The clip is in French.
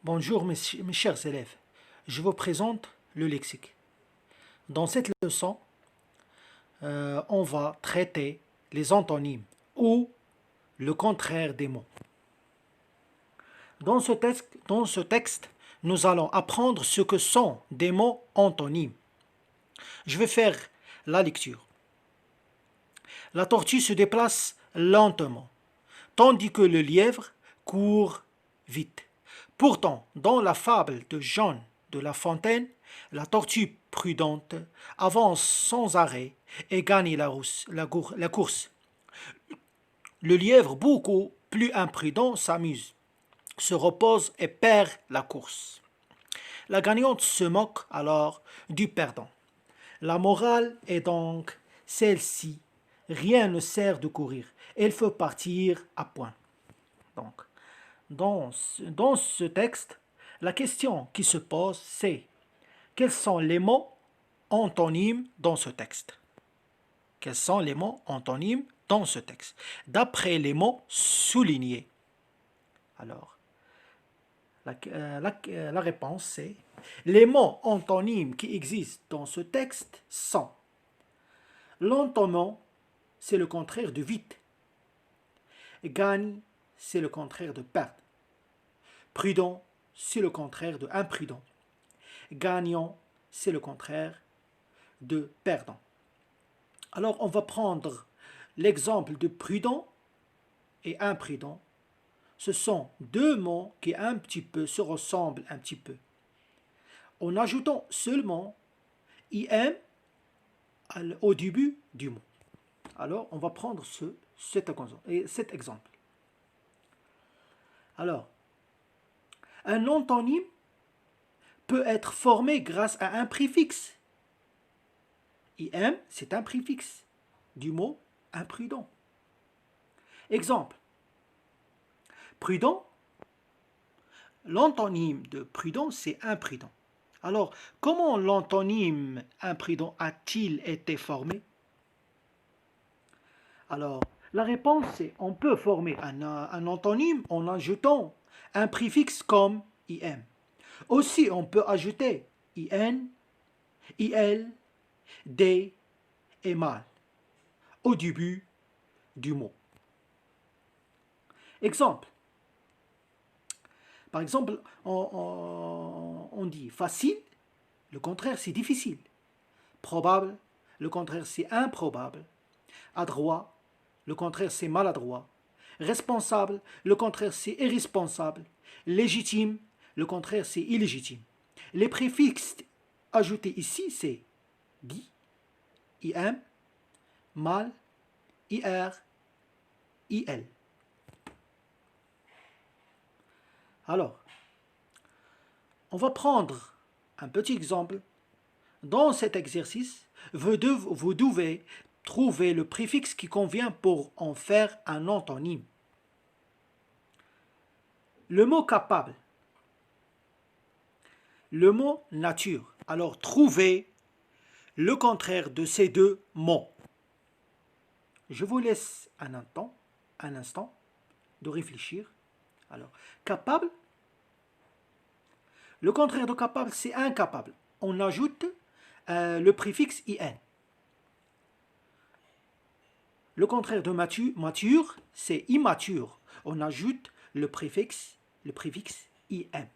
Bonjour mes chers élèves, je vous présente le lexique. Dans cette leçon, on va traiter les antonymes ou le contraire des mots. Dans ce texte, nous allons apprendre ce que sont des mots antonymes. Je vais faire la lecture. La tortue se déplace lentement, tandis que le lièvre court vite. Pourtant, dans la fable de Jean de La Fontaine, la tortue prudente avance sans arrêt et gagne la course. Le lièvre, beaucoup plus imprudent, s'amuse, se repose et perd la course. La gagnante se moque alors du perdant. La morale est donc celle-ci. Rien ne sert de courir. Il faut partir à point. Donc, dans ce texte, la question qui se pose, c'est quels sont les mots antonymes dans ce texte? Quels sont les mots antonymes dans ce texte? D'après les mots soulignés. Alors, la réponse c'est les mots antonymes qui existent dans ce texte sont lentement, c'est le contraire de vite. Gagne, c'est le contraire de perdre. Prudent, c'est le contraire de imprudent. Gagnant, c'est le contraire de perdant. Alors, on va prendre l'exemple de prudent et imprudent. Ce sont deux mots qui un petit peu se ressemblent un petit peu. En ajoutant seulement im au début du mot. Alors, on va prendre cet exemple. Alors, un antonyme peut être formé grâce à un préfixe. Im, c'est un préfixe du mot imprudent. Exemple. Prudent, l'antonyme de prudent, c'est imprudent. Alors, comment l'antonyme imprudent a-t-il été formé? Alors, la réponse est on peut former un antonyme en ajoutant un préfixe comme im. Aussi, on peut ajouter in, il, des et mal au début du mot. Exemple. Par exemple, on dit facile, le contraire c'est difficile. Probable, le contraire c'est improbable. Adroit, le contraire c'est maladroit. Responsable, le contraire c'est irresponsable. Légitime, le contraire c'est illégitime. Les préfixes ajoutés ici c'est di, im, mal, ir, il. Alors, on va prendre un petit exemple. Dans cet exercice, vous devez trouver le préfixe qui convient pour en faire un antonyme. Le mot capable. Le mot nature. Alors, trouvez le contraire de ces deux mots. Je vous laisse un instant de réfléchir. Alors, capable. Le contraire de capable, c'est incapable. On ajoute le préfixe in. Le contraire de mature, c'est immature. On ajoute le préfixe im.